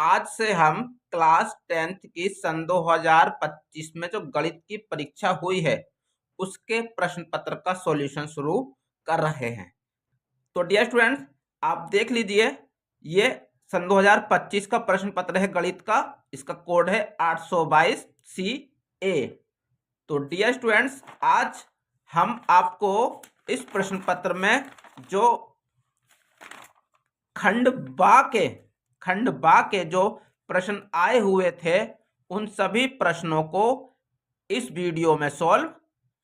आज से हम क्लास 10th की सन 2025 में जो गणित की परीक्षा हुई है उसके प्रश्न पत्र का सॉल्यूशन शुरू कर रहे हैं। तो डियर स्टूडेंट्स, आप देख लीजिए, ये सन 2025 का प्रश्न पत्र है गणित का। इसका कोड है 822 CA। तो डियर स्टूडेंट्स, आज हम आपको इस प्रश्न पत्र में जो खंड बा के जो प्रश्न आए हुए थे उन सभी प्रश्नों को इस वीडियो में सॉल्व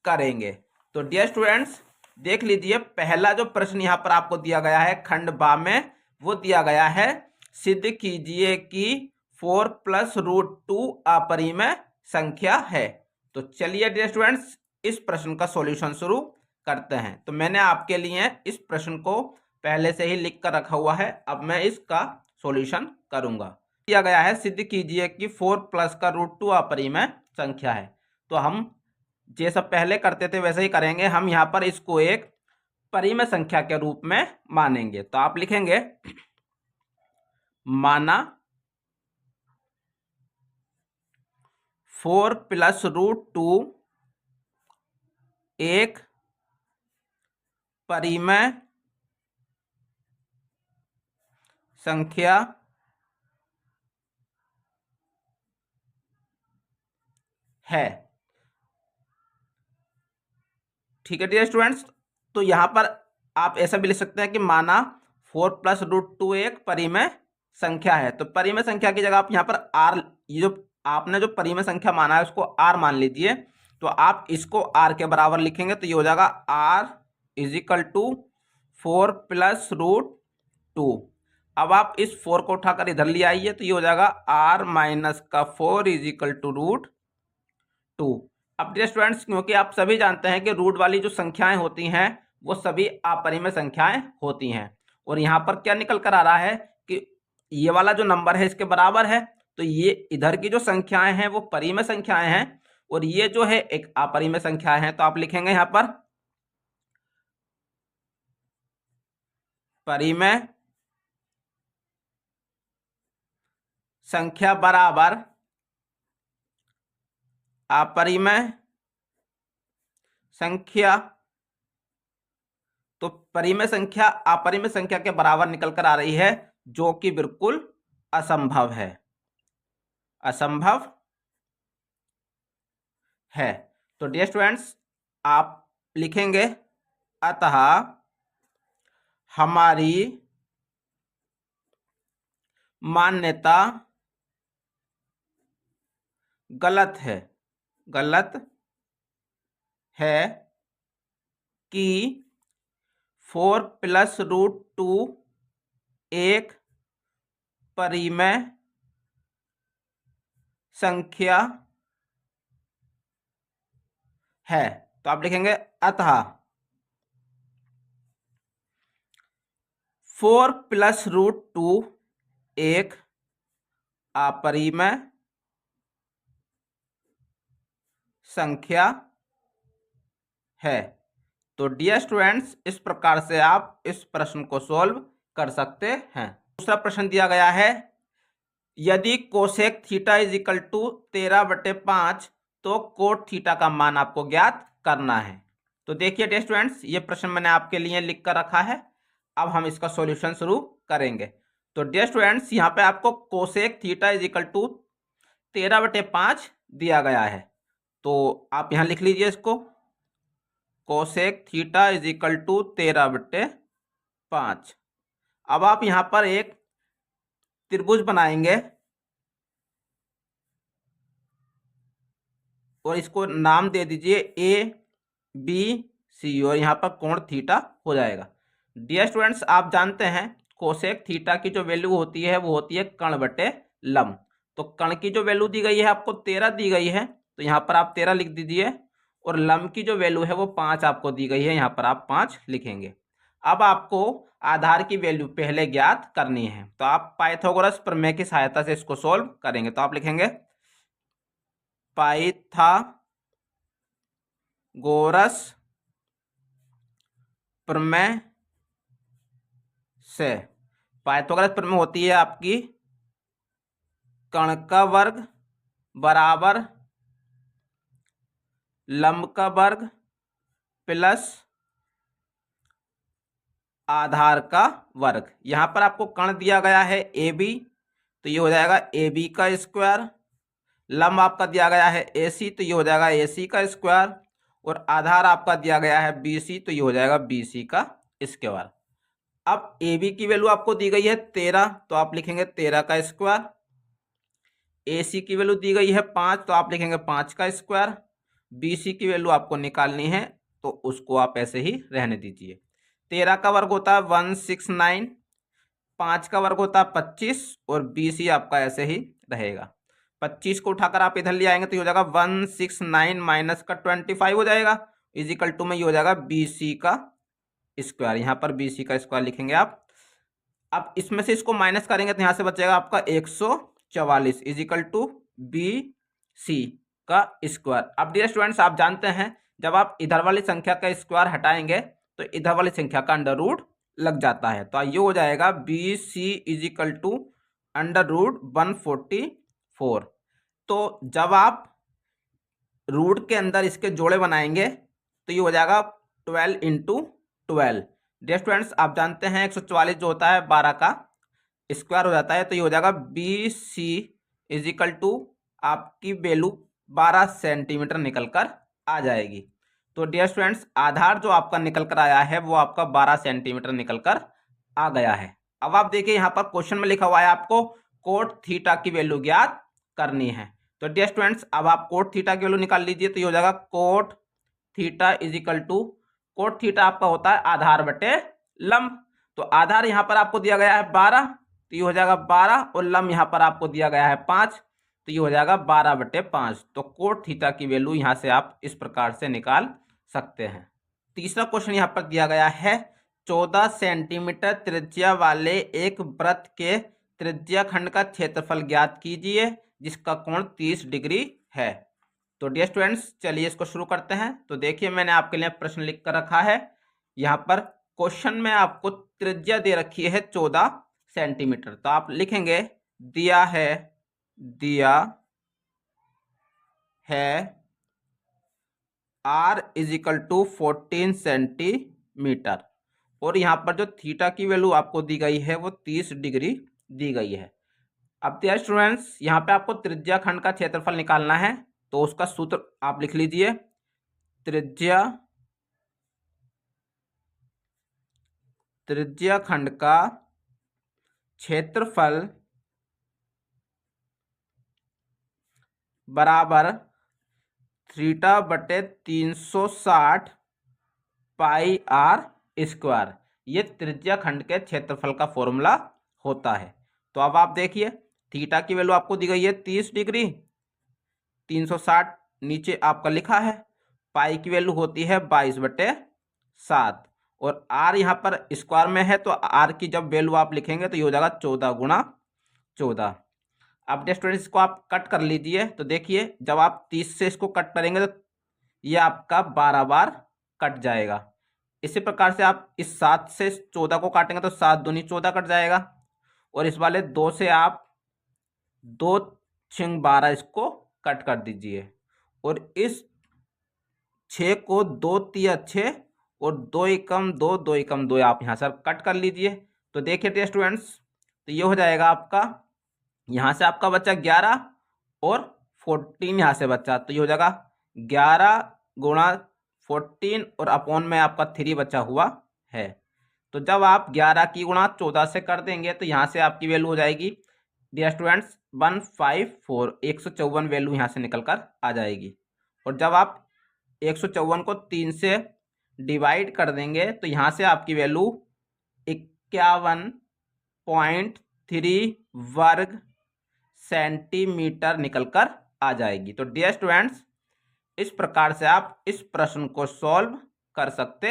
करेंगे। तो डियर स्टूडेंट्स, देख लीजिए, पहला जो प्रश्न यहाँ पर आपको दिया गया है खंड बा में, वो दिया गया है सिद्ध कीजिए कि 4 + √2 अपरिमेय संख्या है। तो चलिए डियर स्टूडेंट्स, इस प्रश्न का सॉल्यूशन शुरू करते हैं। तो मैंने आपके लिए इस प्रश्न को पहले से ही लिख कर रखा हुआ है, अब मैं इसका सॉल्यूशन करूंगा। दिया गया है सिद्ध कीजिए कि 4 + का √2 अपरिमेय संख्या है। तो हम जैसा पहले करते थे वैसे ही करेंगे। हम यहाँ पर इसको एक परिमेय संख्या के रूप में मानेंगे। तो आप लिखेंगे माना 4 + √2 एक परिमेय संख्या है। ठीक है डियर स्टूडेंट्स, तो यहां पर आप ऐसा भी लिख सकते हैं कि माना 4 + √2 एक परिमेय संख्या है। तो परिमेय संख्या की जगह आप यहाँ पर आर, ये जो आपने जो परिमेय संख्या माना है उसको आर मान लीजिए। तो आप इसको आर के बराबर लिखेंगे तो ये हो जाएगा आर = 4 + √2। अब आप इस 4 को उठाकर इधर ले आइए तो ये हो जाएगा r - 4 = √2। अब डियर स्टूडेंट्स, क्योंकि आप सभी जानते हैं कि रूट वाली जो संख्याएं होती हैं वो सभी अपरिमेय संख्याएं होती हैं। और यहाँ पर क्या निकल कर आ रहा है कि ये वाला जो नंबर है इसके बराबर है। तो ये इधर की जो संख्याएं हैं वो परिमेय संख्याएं हैं और ये जो है एक अपरिमेय संख्या है। तो आप लिखेंगे यहाँ पर परिमेय संख्या बराबर अपरिमेय संख्या। तो परिमेय संख्या अपरिमेय संख्या के बराबर निकल कर आ रही है, जो कि बिल्कुल असंभव है, असंभव है। तो डियर स्टूडेंट्स, आप लिखेंगे अतः हमारी मान्यता गलत है, गलत है कि 4 + √2 एक परिमेय संख्या है। तो आप लिखेंगे अतः 4 + √2 एक अपरिमेय संख्या है। तो डियर स्टूडेंट्स, इस प्रकार से आप इस प्रश्न को सॉल्व कर सकते हैं। दूसरा प्रश्न दिया गया है यदि कोसेक थीटा = 13/5 तो कोट थीटा का मान आपको ज्ञात करना है। तो देखिए डियर स्टूडेंट्स, ये प्रश्न मैंने आपके लिए लिख कर रखा है। अब हम इसका सॉल्यूशन शुरू करेंगे। तो डियर स्टूडेंट्स, यहाँ पे आपको कोसेक थीटा = 13/5 दिया गया है। तो आप यहाँ लिख लीजिए इसको, कोसेक थीटा = 13/5। अब आप यहाँ पर एक त्रिभुज बनाएंगे और इसको नाम दे दीजिए ABC और यहाँ पर कोण थीटा हो जाएगा। डियर स्टूडेंट्स, आप जानते हैं कोसेक थीटा की जो वैल्यू होती है वो होती है कर्ण/लंब। तो कर्ण की जो वैल्यू दी गई है आपको 13 दी गई है, तो यहाँ पर आप 13 लिख दीजिए। और लंब की जो वैल्यू है वो 5 आपको दी गई है, यहाँ पर आप 5 लिखेंगे। अब आपको आधार की वैल्यू पहले ज्ञात करनी है, तो आप पाइथागोरस प्रमेय की सहायता से इसको सोल्व करेंगे। तो आप लिखेंगे पाइथागोरस प्रमेय से, पाइथागोरस प्रमेय होती है आपकी कण का वर्ग बराबर लंब का वर्ग प्लस आधार का वर्ग। यहां पर आपको कण दिया गया है ए बी, तो ये हो जाएगा ए बी का स्क्वायर। लंब आपका दिया गया है ए सी, तो ये हो जाएगा ए सी का स्क्वायर। और आधार आपका दिया गया है बी सी, तो ये हो जाएगा बी सी का स्क्वायर। अब ए बी की वैल्यू आपको दी गई है 13, तो आप लिखेंगे 13 का स्क्वायर। ए सी की वैल्यू दी गई है 5, तो आप लिखेंगे 5 का स्क्वायर। बी सी की वैल्यू आपको निकालनी है, तो उसको आप ऐसे ही रहने दीजिए। 13 का वर्ग होता है 169, 5 का वर्ग होता है 25, और बी सी आपका ऐसे ही रहेगा। 25 को उठाकर आप इधर ले आएंगे तो ये हो जाएगा 169 माइनस का 25 हो जाएगा, इजिकल टू में ये हो जाएगा बी सी का स्क्वायर। यहाँ पर बी सी का स्क्वायर लिखेंगे आप। अब इसमें से इसको माइनस करेंगे तो यहाँ से बचेगा आपका 144 इजिकल टू बी सी का स्क्वायर। अब डियर स्टूडेंट्स, आप जानते हैं जब आप इधर वाली संख्या का स्क्वायर हटाएंगे तो इधर वाली संख्या का अंडर रूट लग जाता है। तो ये हो जाएगा B C is equal to under root 144। तो जब आप रूट के अंदर इसके जोड़े बनाएंगे तो ये हो जाएगा 12 इंटू 12। डियर स्टूडेंट्स, आप जानते हैं 144 जो होता है 12 का स्क्वायर हो जाता है, तो ये हो जाएगा बी सी इजिकल टू आपकी वैल्यू 12 सेंटीमीटर निकल कर आ जाएगी। तो डियर स्टूडेंट्स, आधार जो आपका निकल कर आया है वो आपका 12 सेंटीमीटर निकल कर आ गया है। अब आप देखिए यहाँ पर क्वेश्चन में लिखा हुआ है आपको कोट थीटा की वैल्यू ज्ञात करनी है। तो डियर स्टूडेंट्स, अब आप कोट थीटा की वैल्यू निकाल लीजिए, तो ये हो जाएगा cot theta is equal to, cot theta आपका होता है आधार बटे लंब। तो आधार यहाँ पर आपको दिया गया है 12, तो ये हो जाएगा 12, और लंब यहाँ पर आपको दिया गया है 5, तो ये हो जाएगा 12 बटे 5। तो कोट थीटा की वैल्यू यहाँ से आप इस प्रकार से निकाल सकते हैं। तीसरा क्वेश्चन यहाँ पर दिया गया है 14 सेंटीमीटर त्रिज्या वाले एक वृत्त के त्रिज्या खंड का क्षेत्रफल ज्ञात कीजिए जिसका कोण 30 डिग्री है। तो डियर स्टूडेंट्स, चलिए इसको शुरू करते हैं। तो देखिए मैंने आपके लिए प्रश्न लिख कर रखा है। यहाँ पर क्वेश्चन में आपको त्रिज्या दे रखी है 14 सेंटीमीटर, तो आप लिखेंगे दिया है r इजिकल टू 14 सेंटीमीटर, और यहाँ पर जो थीटा की वैल्यू आपको दी गई है वो 30 डिग्री दी गई है। अब डियर स्टूडेंट्स, यहाँ पे आपको त्रिज्या खंड का क्षेत्रफल निकालना है, तो उसका सूत्र आप लिख लीजिए। त्रिज्या खंड का क्षेत्रफल बराबर थीटा बटे 360 पाई आर स्क्वायर। ये त्रिज्या खंड के क्षेत्रफल का फॉर्मूला होता है। तो अब आप देखिए थीटा की वैल्यू आपको दी गई है 30 डिग्री, 360 नीचे आपका लिखा है, पाई की वैल्यू होती है 22 बटे 7, और आर यहाँ पर स्क्वायर में है, तो आर की जब वैल्यू आप लिखेंगे तो ये हो जाएगा 14 गुणा 14। अब डियर स्टूडेंट्स, इसको आप कट कर लीजिए। तो देखिए जब आप 30 से इसको कट करेंगे तो ये आपका 12 बार कट जाएगा। इसी प्रकार से आप इस 7 से 14 को काटेंगे तो 7 दूनी 14 कट जाएगा, और इस वाले 2 से आप 2 छिंग 12 इसको कट कर दीजिए, और इस 6 को 2 तिया 6 और 2 एकम 2 2 एकम 2 आप यहाँ से कट कर लीजिए। तो देखिए डियर स्टूडेंट्स, तो ये हो जाएगा आपका, यहाँ से आपका बच्चा 11 और 14 यहाँ से बच्चा, तो ये हो जाएगा 11 गुणा 14 और अपॉन में आपका 3 बचा हुआ है। तो जब आप 11 की गुणा 14 से कर देंगे तो यहाँ से आपकी वैल्यू हो जाएगी डियर स्टूडेंट्स 154, 154 वैल्यू यहाँ से निकल कर आ जाएगी। और जब आप 154 को 3 से डिवाइड कर देंगे तो यहाँ से आपकी वैल्यू 51.3 वर्ग सेंटीमीटर निकलकर आ जाएगी। तो डियर स्टूडेंट्स, इस प्रकार से आप इस प्रश्न को सॉल्व कर सकते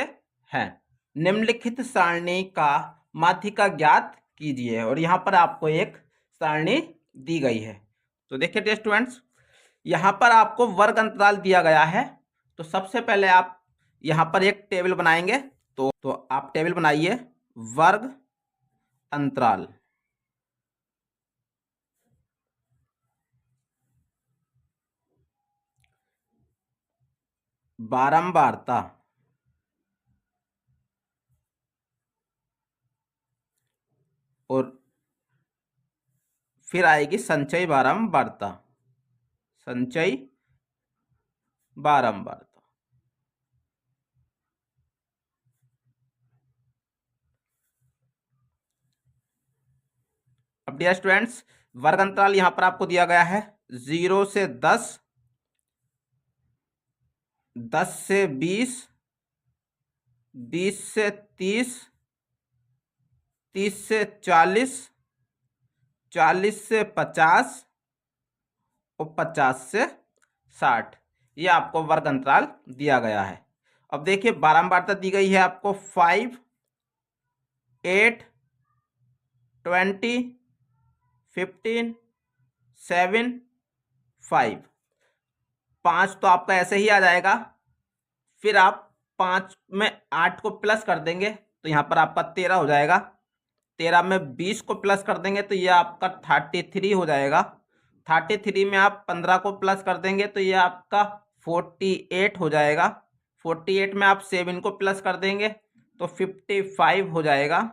हैं। निम्नलिखित सारणी का माध्यिका ज्ञात कीजिए, और यहाँ पर आपको एक सारणी दी गई है। तो देखिए डियर स्टूडेंट्स, यहाँ पर आपको वर्ग अंतराल दिया गया है। तो सबसे पहले आप यहाँ पर एक टेबल बनाएंगे। तो आप टेबल बनाइए वर्ग अंतराल। बारंबारता और फिर आएगी संचयी बारंबारता, संचयी बारंबारता। अब डियर स्टूडेंट्स, वर्ग अंतराल यहां पर आपको दिया गया है 0 से 10, 10 से 20, 20 से 30, 30 से 40, 40 से 50 और 50 से 60। ये आपको वर्ग अंतराल दिया गया है। अब देखिए बारंबारता दी गई है आपको 5, 8, 20, 15, 7, 5। 5 तो आपका ऐसे ही आ जाएगा, फिर आप 5 में 8 को प्लस कर देंगे तो यहाँ पर आपका 13 हो जाएगा। 13 में 20 को प्लस कर देंगे तो ये आपका 33 हो जाएगा। 33 में आप 15 को प्लस कर देंगे तो ये आपका 48 हो जाएगा। 48 में आप 7 को प्लस कर देंगे तो 55 हो जाएगा।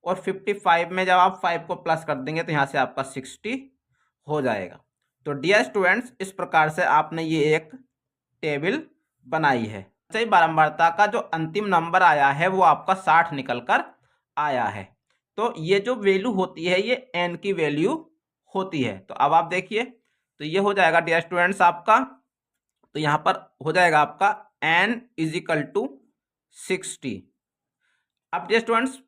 और 55 में जब आप 5 को प्लस कर देंगे तो यहाँ से आपका 60 हो जाएगा। तो डियर स्टूडेंट्स, इस प्रकार से आपने ये एक टेबल बनाई है। सही बारंबारता का जो अंतिम नंबर आया है वो आपका 60 निकल कर आया है। तो ये जो वैल्यू होती है ये n की वैल्यू होती है। तो अब आप देखिए, तो ये हो जाएगा डियर स्टूडेंट्स आपका, तो यहाँ पर हो जाएगा आपका n = 60। अब डियर स्टूडेंट्स,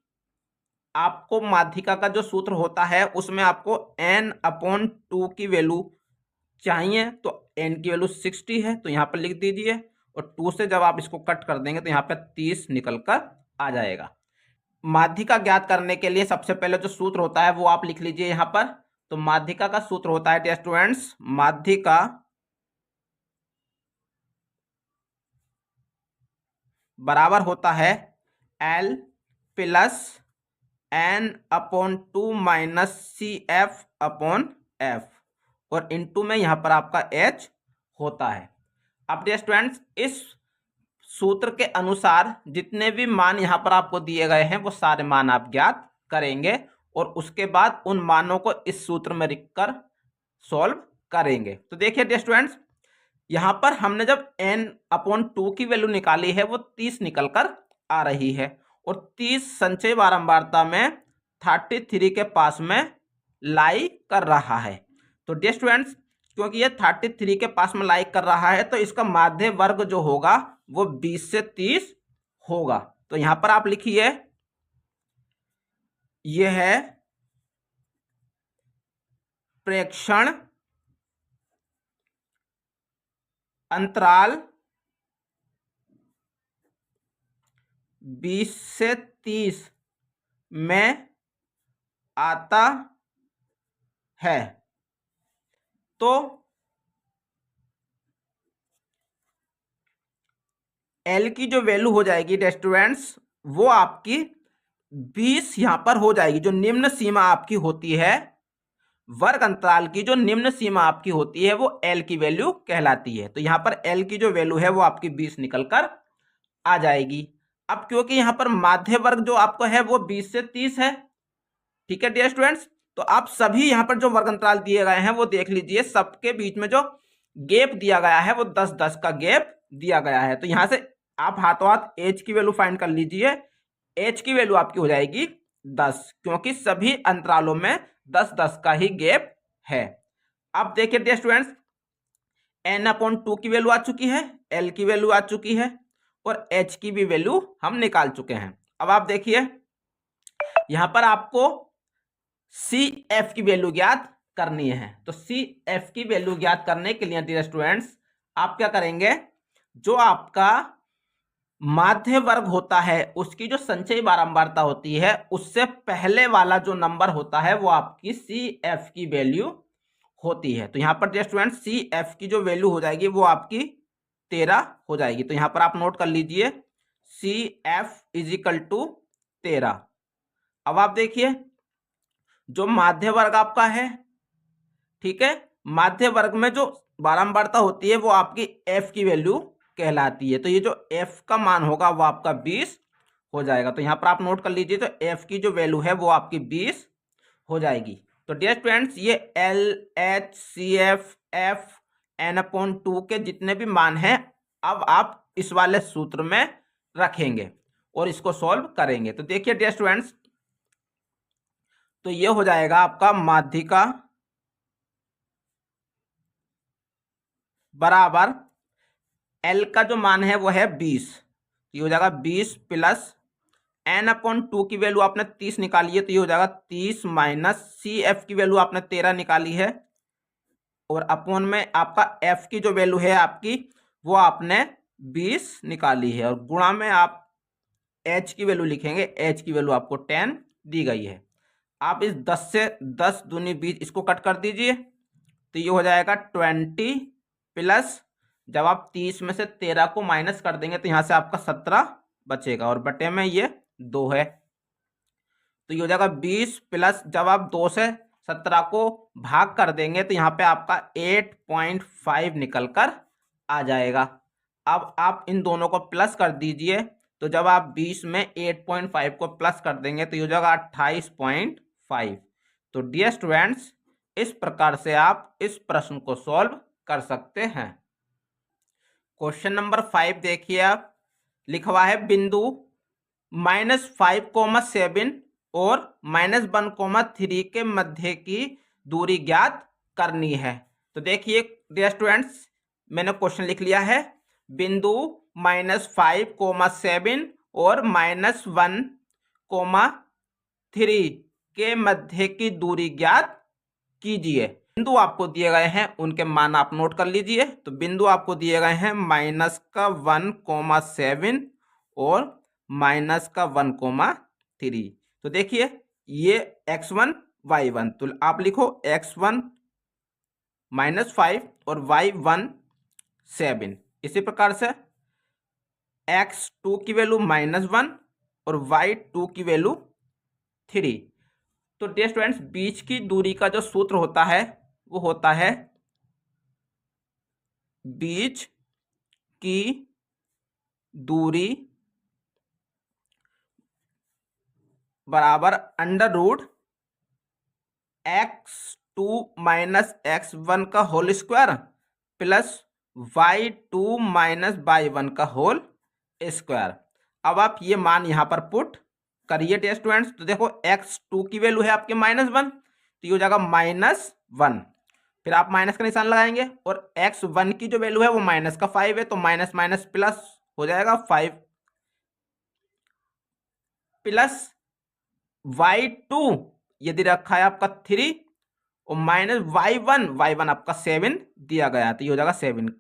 आपको माध्यिका का जो सूत्र होता है उसमें आपको n/2 की वैल्यू चाहिए, तो n की वैल्यू 60 है तो यहाँ पर लिख दीजिए, और 2 से जब आप इसको कट कर देंगे तो यहाँ पे 30 निकल कर आ जाएगा। माध्यिका ज्ञात करने के लिए सबसे पहले जो सूत्र होता है वो आप लिख लीजिए यहाँ पर। तो माध्यिका का सूत्र होता है डियर स्टूडेंट्स, माध्यिका बराबर होता है L + n/2 - CF/F, और इनटू में यहाँ पर आपका H होता है। अब डियर स्टूडेंट्स, इस सूत्र के अनुसार जितने भी मान यहाँ पर आपको दिए गए हैं वो सारे मान आप ज्ञात करेंगे, और उसके बाद उन मानों को इस सूत्र में लिखकर सॉल्व करेंगे। तो देखिए डियर स्टूडेंट्स, यहाँ पर हमने जब n/2 की वैल्यू निकाली है वो 30 निकल कर आ रही है, और 30 संचयी बारंबारता में 33 के पास में लाई कर रहा है। तो डियर स्टूडेंट्स, क्योंकि ये 33 के पास में लाई कर रहा है तो इसका माध्य वर्ग जो होगा वो 20 से 30 होगा। तो यहाँ पर आप लिखिए, यह है प्रेक्षण अंतराल 20 से 30 में आता है। तो L की जो वैल्यू हो जाएगी डियर स्टूडेंट्स वो आपकी 20 यहां पर हो जाएगी। जो निम्न सीमा आपकी होती है, वर्ग अंतराल की जो निम्न सीमा आपकी होती है वो L की वैल्यू कहलाती है। तो यहां पर L की जो वैल्यू है वो आपकी 20 निकल कर आ जाएगी। अब क्योंकि यहां पर माध्य वर्ग जो आपको है वो 20 से 30 है, ठीक है डियर स्टूडेंट्स। तो आप सभी यहां पर जो वर्ग अंतराल दिए गए हैं वो देख लीजिए, सबके बीच में जो गैप दिया गया है वो 10-10 का गैप दिया गया है। तो यहां से आप हाथों हाथ एच की वैल्यू फाइंड कर लीजिए। एच की वैल्यू आपकी हो जाएगी 10, क्योंकि सभी अंतरालों में 10-10 का ही गैप है। अब देखिए डियर स्टूडेंट्स, n/2 की वैल्यू आ चुकी है, l की वैल्यू आ चुकी है, और h की भी वैल्यू हम निकाल चुके हैं। अब आप देखिए यहां पर आपको CF की वैल्यू ज्ञात करनी है। तो CF की वैल्यू ज्ञात करने के लिए डियर स्टूडेंट्स आप क्या करेंगे, जो आपका माध्य वर्ग होता है उसकी जो संचयी बारंबारता होती है उससे पहले वाला जो नंबर होता है वो आपकी CF की वैल्यू होती है। तो यहां पर डियर स्टूडेंट्स CF की जो वैल्यू हो जाएगी वो आपकी 13 हो जाएगी। तो यहां पर आप नोट कर लीजिए CF = 13। अब आप देखिए जो माध्य वर्ग आपका है, ठीक है, माध्य वर्ग में जो बारंबारता होती है वो आपकी F की वैल्यू कहलाती है। तो ये जो f का मान होगा वो आपका 20 हो जाएगा। तो यहाँ पर आप नोट कर लीजिए, तो f की जो वैल्यू है वो आपकी 20 हो जाएगी। तो डियर स्टूडेंट्स, ये L, H, CF, F, N/2 के जितने भी मान हैं अब आप इस वाले सूत्र में रखेंगे और इसको सॉल्व करेंगे। तो देखिए डियर स्टूडेंट्स, तो ये हो जाएगा आपका माध्यिका बराबर L का जो मान है वो है 20, ये हो जाएगा 20 प्लस N/2 की वैल्यू आपने 30 निकाली है, तो ये हो जाएगा 30 माइनस CF की वैल्यू आपने 13 निकाली है, और अपॉन में आपका F की जो वैल्यू है आपकी वो आपने 20 निकाली है, और गुणा में आप H की वैल्यू लिखेंगे, H की वैल्यू आपको 10 दी गई है। आप इस 10 से 10 दूनी 20 इसको कट कर दीजिए, तो ये हो जाएगा 20 प्लस, जब आप 30 में से 13 को माइनस कर देंगे तो यहाँ से आपका 17 बचेगा, और बटे में ये 2 है, तो ये हो जाएगा 20 प्लस, जब आप 2 से 17 को भाग कर देंगे तो यहाँ पे आपका 8.5 निकल कर आ जाएगा। अब आप इन दोनों को प्लस कर दीजिए, तो जब आप 20 में 8.5 को प्लस कर देंगे तो ये हो जाएगा 28.5। तो डियर स्टूडेंट्स, इस प्रकार से आप इस प्रश्न को सॉल्व कर सकते हैं। क्वेश्चन नंबर 5 देखिए, आप लिखा हुआ है बिंदु -5,7 और -1,3 के मध्य की दूरी ज्ञात करनी है। तो देखिए डियर स्टूडेंट्स, मैंने क्वेश्चन लिख लिया है, बिंदु -5,7 और -1,3 के मध्य की दूरी ज्ञात कीजिए। बिंदु आपको दिए गए हैं, उनके मान आप नोट कर लीजिए। तो बिंदु आपको दिए गए हैं -1,7 और -1,3। तो देखिए ये x1 y1, तो आप लिखो x1 -5 और y1 7। इसी प्रकार से x2 की वैल्यू -1 और y2 की वैल्यू 3। तो डियर स्टूडेंट्स, बीच की दूरी का जो सूत्र होता है वो होता है बीच की दूरी बराबर √x2 - x1 का whole square plus y2 - y1 का होल स्क्वायर। अब आप ये मान यहाँ पर पुट करिए डियर स्टूडेंट्स। तो देखो x2 की वैल्यू है आपके -1, तो ये हो जाएगा -1, फिर आप माइनस का निशान लगाएंगे, और x1 की जो वैल्यू है वो -5 है, तो माइनस माइनस प्लस हो जाएगा 5 प्लस y2 यदि रखा है आपका 3 और माइनस y1 आपका 7 दिया गया है, तो ये हो जाएगा 7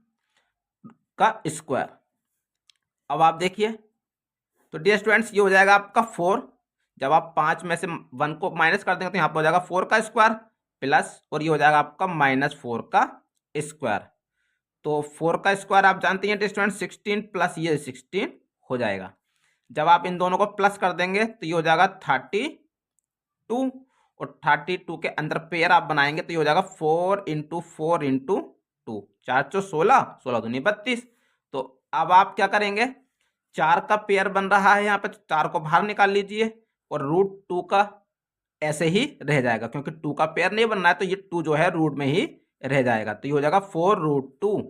का स्क्वायर। अब आप देखिए, तो डियर स्टूडेंट्स ये हो जाएगा आपका 4, जब आप 5 में से 1 को माइनस कर देंगे तो यहाँ पर हो जाएगा 4 का स्क्वायर प्लस, और ये हो जाएगा आपका -4 का स्क्वायर। तो 4 का स्क्वायर आप जानते हैं डियर स्टूडेंट्स 16 प्लस ये 16 हो जाएगा। जब आप इन दोनों को प्लस कर देंगे तो ये हो जाएगा 32, और 32 के अंदर पेयर आप बनाएंगे तो ये हो जाएगा 4 × 4 × 2, 4 × 16, 16 दूनी 32। तो अब आप क्या करेंगे, 4 का पेयर बन रहा है यहाँ पे, 4 को बाहर निकाल लीजिए, और √2 का ऐसे ही रह जाएगा, क्योंकि 2 का पेयर नहीं बन रहा है, तो ये 2 जो है रूट में ही रह जाएगा, तो ये हो जाएगा 4√2।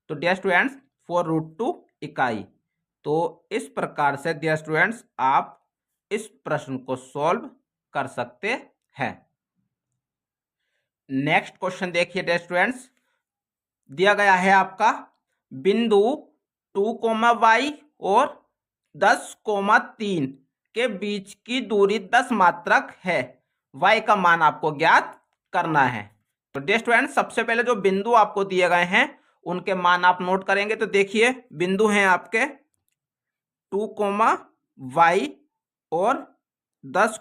तो डियर स्टूडेंट्स 4√2 इकाई। तो इस प्रकार से डियर स्टूडेंट्स आप इस प्रश्न को सॉल्व कर सकते हैं। नेक्स्ट क्वेश्चन देखिए डियर स्टूडेंट्स, दिया गया है आपका बिंदु 2, y और 10, 3 के बीच की दूरी 10 मात्रक है, y का मान आपको ज्ञात करना है। तो डियर स्टूडेंट्स, सबसे पहले जो बिंदु आपको दिए गए हैं उनके मान आप नोट करेंगे। तो देखिए बिंदु हैं आपके 2, y और 10,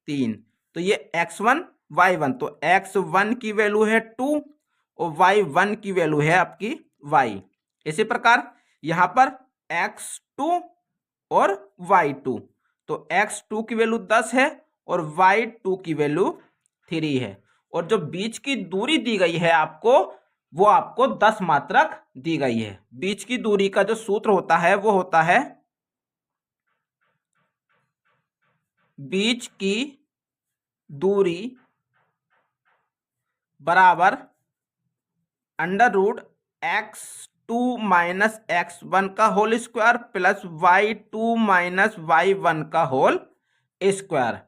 3, तो ये x1 y1, तो x1 की वैल्यू है 2 और y1 की वैल्यू है आपकी y। इसी प्रकार यहाँ पर x2 और y2, तो x2 की वैल्यू 10 है और y2 की वैल्यू 3 है, और जो बीच की दूरी दी गई है आपको वो आपको 10 मात्रक दी गई है। बीच की दूरी का जो सूत्र होता है वो होता है बीच की दूरी बराबर √x2 माइनस x1 का whole square plus y2 minus y1 का होल स्क्वायर।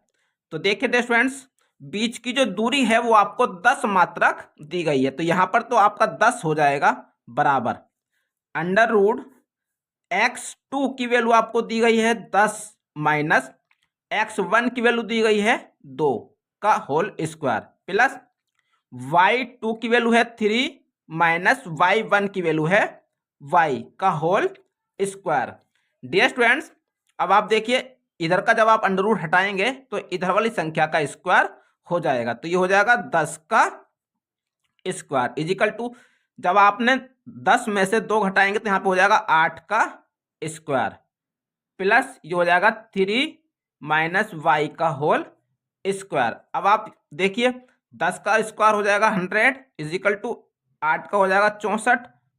तो देखिए स्टूडेंट्स, बीच की जो दूरी है वो आपको 10 मात्रक दी गई है, तो यहां पर तो आपका 10 हो जाएगा बराबर √x2 की वैल्यू आपको दी गई है 10 माइनस x1 की वैल्यू दी गई है 2 का होल स्क्वायर प्लस y2 की वैल्यू है 3 माइनस y1 की वैल्यू है y का होल स्क्वायर। डियर स्टूडेंट्स, अब आप देखिए इधर का जब आप अंडर रूट हटाएंगे तो इधर वाली संख्या का स्क्वायर हो जाएगा, तो ये हो जाएगा 10 का स्क्वायर इजिकल टू, जब आपने 10 में से 2 घटाएंगे तो यहाँ पे हो जाएगा 8 का स्क्वायर प्लस ये हो जाएगा 3 माइनस वाई का होल स्क्वायर। अब आप देखिए 10 का स्क्वायर हो जाएगा 100 इजिकल टू 8 का हो जाएगा 64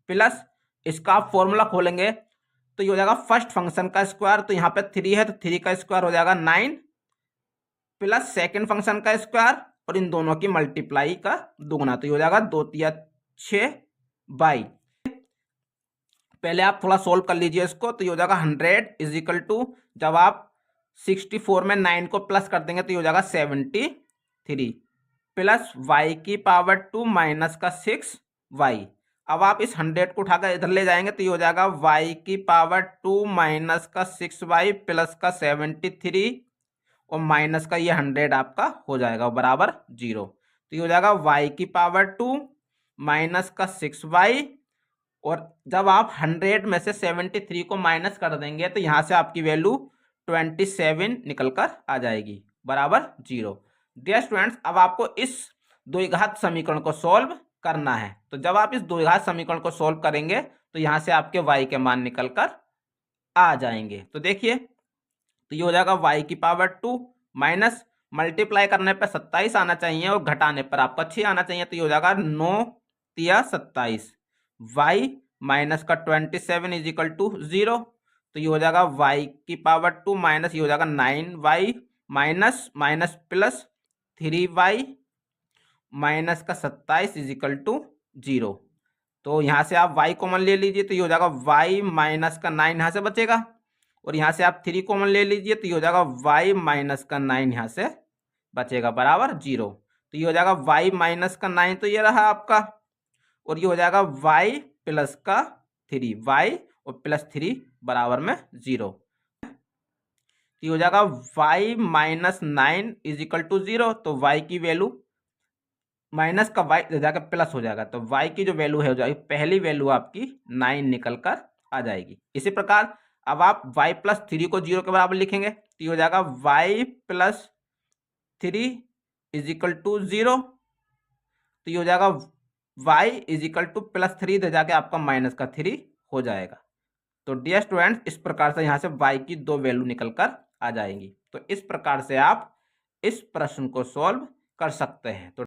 प्लस इसका आप फॉर्मूला खोलेंगे तो ये हो जाएगा फर्स्ट फंक्शन का स्क्वायर, तो यहाँ पे 3 है तो 3 का स्क्वायर हो जाएगा 9 प्लस सेकेंड फंक्शन का स्क्वायर और इन दोनों की मल्टीप्लाई का दुगना, तो ये हो जाएगा 2 तिया 6 बाई। पहले आप थोड़ा सोल्व कर लीजिए इसको, तो ये हो जाएगा 100 इजिकल टू, जब आप 64 में 9 को प्लस कर देंगे तो ये हो जाएगा 73 प्लस वाई की पावर 2 माइनस का 6 वाई। अब आप इस 100 को उठाकर इधर ले जाएंगे तो ये हो जाएगा वाई की पावर 2 माइनस का 6 वाई प्लस का 73 और माइनस का ये 100 आपका हो जाएगा बराबर 0। तो ये हो जाएगा वाई की पावर 2 माइनस का 6 वाई, और जब आप 100 में से 73 को माइनस कर देंगे तो यहाँ से आपकी वैल्यू 27 निकल कर आ जाएगी बराबर 0। डियर स्टूडेंट्स, अब आपको इस द्विघात समीकरण को सॉल्व करना है, तो जब आप इस द्विघात समीकरण को सॉल्व करेंगे तो यहाँ से आपके y के मान निकल कर आ जाएंगे। तो देखिए, तो ये हो जाएगा y की पावर 2 माइनस मल्टीप्लाई करने पर 27 आना चाहिए और घटाने पर आपका 6 आना चाहिए, तो ये हो जाएगा 9 तिया 27 y माइनस का 27 इज इक्वल टू 0, तो ये हो जाएगा y की पावर 2 माइनस ये हो जाएगा 9y minus minus plus 3y minus का 27 इज इक्वल टू 0। तो यहाँ से आप y कॉमन ले लीजिए तो ये हो जाएगा y माइनस का 9 यहाँ से बचेगा, और यहाँ से आप 3 कॉमन ले लीजिए तो ये हो जाएगा y माइनस का 9 यहाँ से बचेगा बराबर 0। तो ये हो जाएगा y माइनस का 9 तो ये रहा आपका, और ये हो जाएगा y प्लस का 3 y और प्लस 3 बराबर में 0। तो ये हो जाएगा y minus 9 is equal to 0, तो y की वैल्यू माइनस का y जाकर प्लस हो जाएगा, तो y की जो वैल्यू है हो जाएगी पहली वैल्यू आपकी 9 निकल कर आ जाएगी। इसी प्रकार अब आप y प्लस 3 को 0 के बराबर लिखेंगे तो ये हो जाएगा y plus 3 is equal to 0, तो ये हो जाएगा y is equal to plus 3 दे जाके आपका माइनस का 3 हो जाएगा। तो डियर स्टूडेंट्स, इस प्रकार से यहाँ से y की 2 वैल्यू निकल कर आ जाएंगी। तो इस प्रकार से आप इस प्रश्न को सॉल्व कर सकते हैं। तो